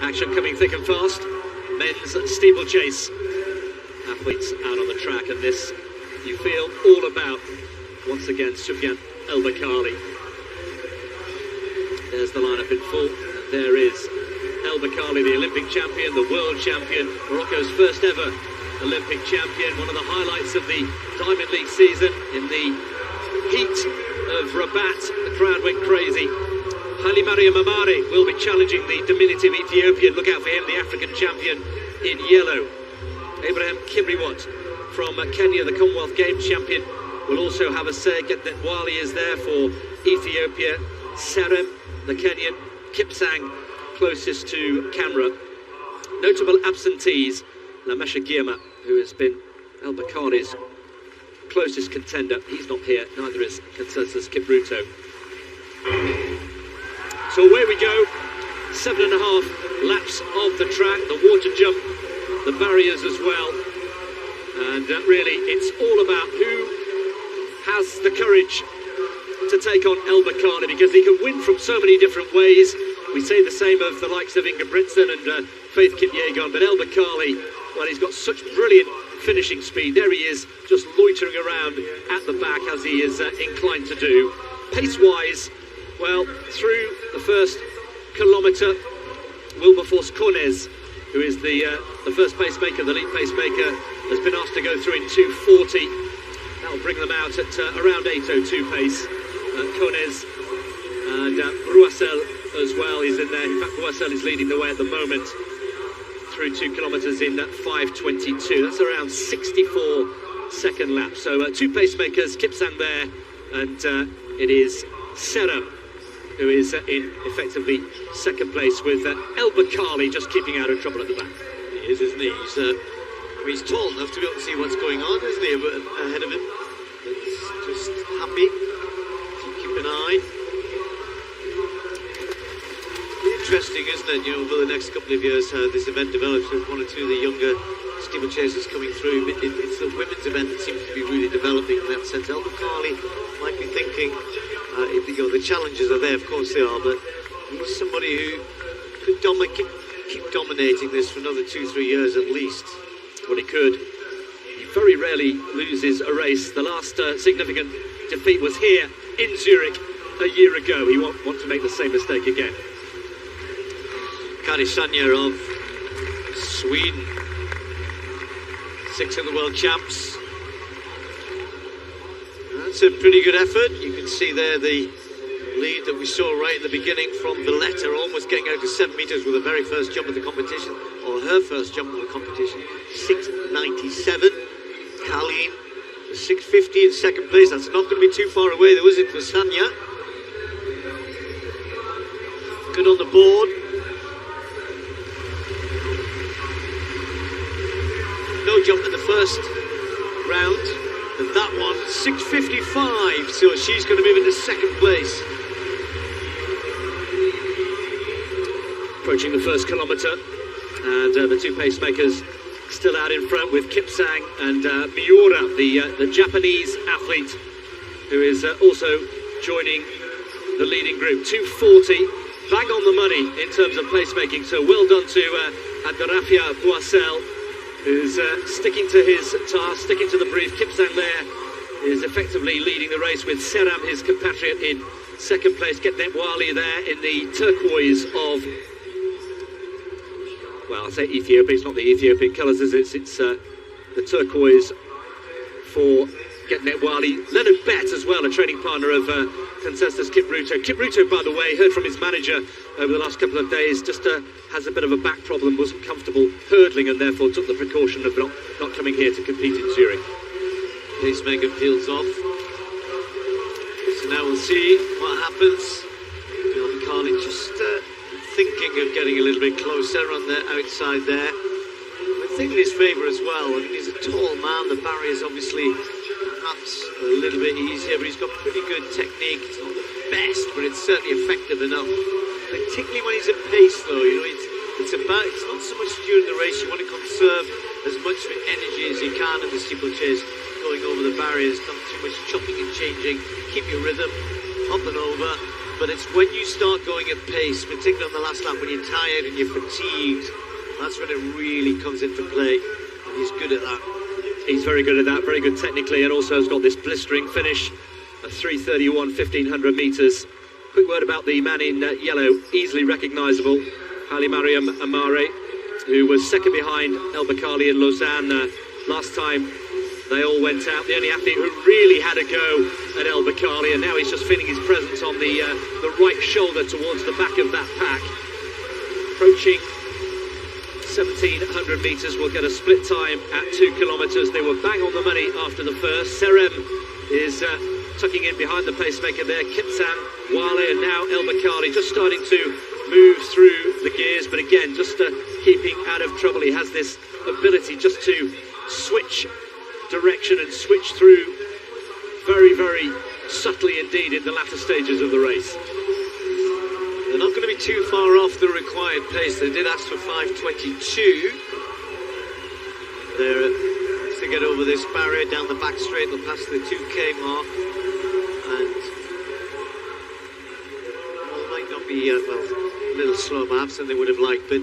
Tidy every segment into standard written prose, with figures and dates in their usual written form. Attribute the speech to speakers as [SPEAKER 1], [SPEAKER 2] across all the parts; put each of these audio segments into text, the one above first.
[SPEAKER 1] Action coming thick and fast. Men's steeplechase. Athletes out on the track, and this you feel all about. Once again, Sufyan El-Baqali. There's the lineup in full. And there is El-Baqali, the Olympic champion, the world champion, Morocco's first ever Olympic champion. One of the highlights of the Diamond League season. In the heat of Rabat, the crowd went crazy. Haile Mariam Amari will be challenging the diminutive Ethiopian. Look out for him, the African champion in yellow. Abraham Kibriwat from Kenya, the Commonwealth Games champion, will also have a say. Getnet Wali is there for Ethiopia. Serem, the Kenyan. Kipsang, closest to camera. Notable absentees, Lamesha Girma, who has been El-Baqali's closest contender. He's not here, neither is Consensus Kipruto. So away we go, 7.5 laps of the track, the water jump, the barriers as well. And really, it's all about who has the courage to take on El-Baqali, because he can win from so many different ways. We say the same of the likes of Inga Britson and Faith Kipyegon, but El-Baqali, well, he's got such brilliant finishing speed. There he is, just loitering around at the back as he is inclined to do. Pace-wise, well, through the first kilometre, Wilberforce Cornez, who is the first pacemaker, the lead pacemaker, has been asked to go through in 2:40. That'll bring them out at around 8:02 pace. Cornez and Broussel as well is in there. In fact, Broussel is leading the way at the moment through 2 kilometres in 5:22. That's around 64-second lap. So two pacemakers, Kipsang there, and it is Serem who is in effectively second place, with El-Baqali just keeping out of trouble at the back.
[SPEAKER 2] He is, isn't he? He's tall enough to be able to see what's going on, isn't he, ahead of him? He's just happy to keep an eye. Interesting, isn't it, over the next couple of years how this event develops, with one or two of the younger steeplechasers coming through. It's the women's event that seems to be really developing in that sense. El-Baqali might be thinking, the challenges are there, of course they are, but he's somebody who could keep dominating this for another 2-3 years at least.
[SPEAKER 1] Well, he could. He very rarely loses a race. The last significant defeat was here in Zurich a year ago. He won't want to make the same mistake again.
[SPEAKER 2] Kari Sanya of Sweden, 6th of the world champs. That's a pretty good effort. You can see there the lead that we saw right in the beginning from Valletta, almost getting out to 7 metres with the very first jump of the competition, or her first jump of the competition. 6.97. Colleen, 6.50 in second place. That's not going to be too far away, though, is it, for Sanya? Good on the board. No jump in the first round, and that one 6.55, so she's going to move into second place.
[SPEAKER 1] Approaching the first kilometre, and the two pacemakers still out in front, with Kipsang and Miura, the Japanese athlete, who is also joining the leading group. 2:40, bang on the money in terms of placemaking, so well done to Adarafia Boissel, who's sticking to his task, sticking to the brief. Kipsang there is effectively leading the race, with Serem, his compatriot, in second place. Getnet Wali there in the turquoise of, well, I say Ethiopia, it's not the Ethiopian colours, is it? It's the turquoise for Getnet Wali. Leonard Bett as well, a training partner of Consensus Kipruto. Kipruto, by the way, heard from his manager over the last couple of days, just has a bit of a back problem, wasn't comfortable hurdling, and therefore took the precaution of not coming here to compete in Zurich.
[SPEAKER 2] Pacemaker peels off. So now we'll see what happens. El-Baqali just thinking of getting a little bit closer on the outside there. I think in his favour as well. I mean, he's a tall man. The barrier's obviously perhaps a little bit easier, but he's got pretty good technique. It's not the best, but it's certainly effective enough. Particularly when he's at pace, though. It's not so much during the race. You want to conserve as much energy as you can in the steeplechase, going over the barriers, not too much chopping and changing. Keep your rhythm, up and over, but it's when you start going at pace, particularly on the last lap, when you're tired and you're fatigued, that's when it really comes into play. And he's good at that.
[SPEAKER 1] He's very good at that, very good technically, and also has got this blistering finish at 3:31, 1500 metres. Quick word about the man in yellow, easily recognisable, Haile Mariam Amare, who was second behind El Baqali in Lausanne last time they all went out. The only athlete who really had a go at El Baqali, and now he's just feeling his presence on the right shoulder towards the back of that pack. Approaching 1700 metres, will get a split time at 2 kilometres. They were bang on the money after the first. Serem is tucking in behind the pacemaker there. Kipsang, Wale, and now El Baqali just starting to move through the gears, but again, just keeping out of trouble. He has this ability just to switch direction and switch through very, very subtly indeed in the latter stages of the race.
[SPEAKER 2] They're not going to be too far off the required pace. They did ask for 5:22. They're to get over this barrier down the back straight. They'll pass the 2k mark, and well, it might not be a little slower perhaps than they would have liked, but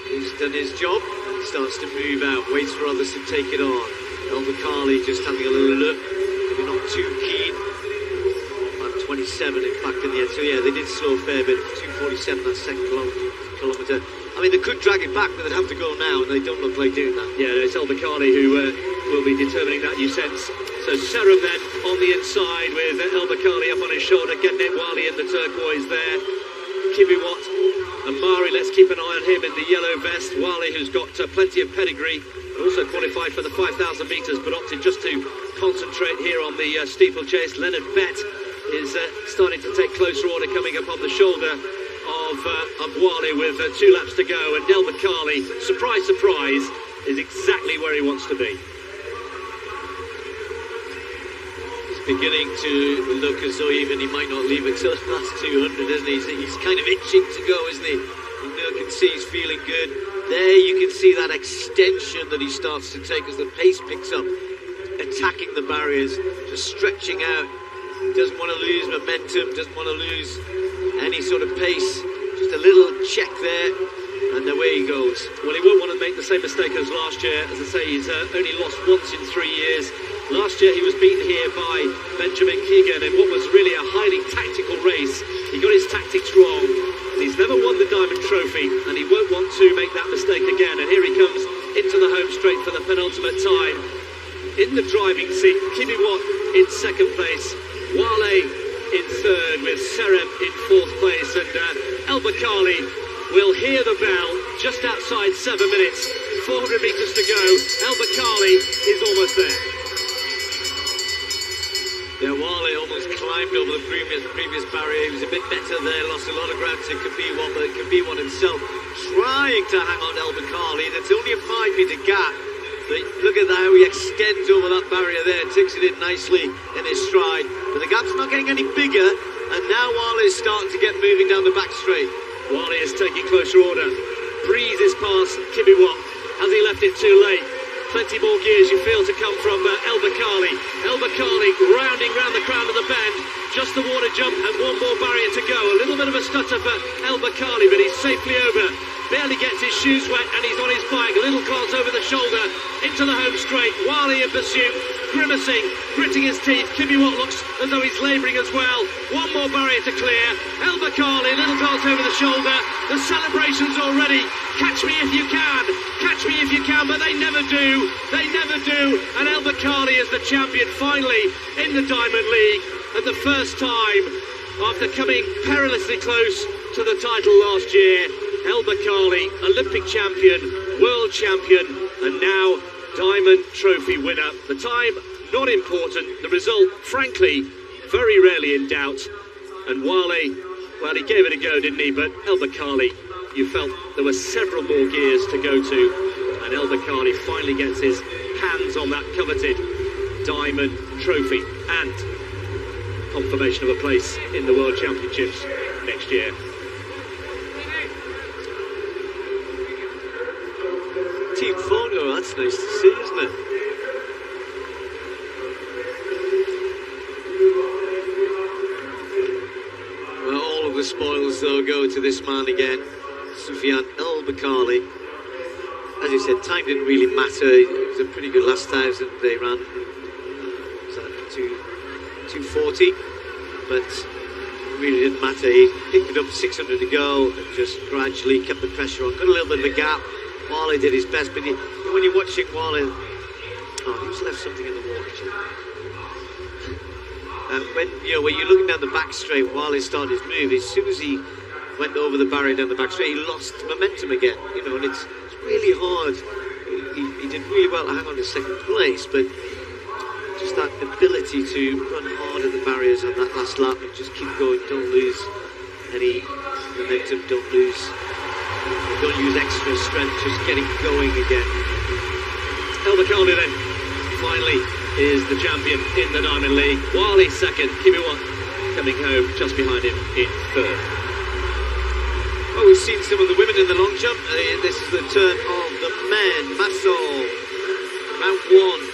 [SPEAKER 2] he's done his job. He starts to move out, waits for others to take it on. El Baqali just having a little look, maybe not too keen. 27 in fact in the end, so yeah, they did slow a fair bit. 2:47 that second kilometre. I mean, they could drag it back, but they'd have to go now, and they don't look like doing that.
[SPEAKER 1] Yeah, it's El Baqali who will be determining that, you sense. So Serem then on the inside with El Baqali up on his shoulder, getting it Wally in the turquoise there. Kibiwat and Mari, let's keep an eye on him in the yellow vest. Wally, who's got plenty of pedigree, also qualified for the 5,000 metres, but opted just to concentrate here on the steeplechase. Leonard Bett is starting to take closer order, coming up on the shoulder of Wally with 2 laps to go, and El Baqali, surprise, surprise, is exactly where he wants to be.
[SPEAKER 2] He's beginning to look as though even he might not leave until the last 200, isn't he? He's kind of itching to go, isn't he? You can see he's feeling good. There you can see that extension that he starts to take as the pace picks up, attacking the barriers, just stretching out. Doesn't want to lose momentum, doesn't want to lose any sort of pace. Just a little check there, and away he goes.
[SPEAKER 1] Well, he won't want to make the same mistake as last year. As I say, he's only lost once in 3 years. Last year he was beaten here by Benjamin Keegan in what was really a highly tactical race. He got his tactics wrong. He's never won the Diamond Trophy, and he won't want to make that mistake again. And here he comes into the home straight for the penultimate time. In the driving seat, Kibiwat in second place. Wale in third, with Serem in fourth place, and El Baqali will hear the bell just outside 7 minutes. 400 metres to go. El Baqali is almost there.
[SPEAKER 2] Yeah, Wale almost climbed over the previous barrier. He was a bit better there, lost a lot of ground to Kibiwat, but Kibiwat himself trying to hang on El Baqali. That's only a 5-metre gap. But look at how he extends over that barrier there, takes it in nicely in his stride. But the gap's not getting any bigger, and now Wale is starting to get moving down the back straight.
[SPEAKER 1] Wale is taking closer order, breezes past Kibiwat. Has he left it too late? Plenty more gears you feel to come from El Baqali. El Baqali rounding round the crown of the bend. Just the water jump and one more barrier to go. A little bit of a stutter for El Baqali, but he's safely over. Barely gets his shoes wet, and he's on his bike. A little glance over the shoulder into the home straight. Wale in pursuit, grimacing, gritting his teeth. Kibiwat looks as though he's labouring as well. One more barrier to clear. El Baqali, little glance over the shoulder. The celebrations already. Catch me if you can. Catch me if you can, but they never do. They never do. And El Baqali is the champion finally in the Diamond League. And the first time after coming perilously close to the title last year. El Baqali, Olympic champion, world champion, and now Diamond Trophy winner. The time, not important. The result, frankly, very rarely in doubt. And Wale, well, he gave it a go, didn't he? But El Baqali, you felt there were several more gears to go to. And El Baqali finally gets his hands on that coveted Diamond Trophy and confirmation of a place in the World Championships next year.
[SPEAKER 2] Team photo, that's nice to see, isn't it? kudos, though, go to this man again, Sufyan el-Baqali. As you said, time didn't really matter. It was a pretty good last 1,000 they ran. Was that 240? But it really didn't matter. He picked it up 600 to go and just gradually kept the pressure on. Got a little bit of a gap. Wale did his best, but when you're watching Wale, he just left something in the water. When you're looking down the back straight, Wale started his move. As soon as he went over the barrier down the back straight, he lost momentum again. And it's really hard. He did really well to hang on to second place, but just that ability to run hard at the barriers on that last lap and just keep going, don't lose any momentum, don't use extra strength, just getting going again.
[SPEAKER 1] El-Baqali then finally is the champion in the Diamond League. Wale second, Kimiwa coming home just behind him in third.
[SPEAKER 2] Well, we've seen some of the women in the long jump. This is the turn of the men. Massol, round one.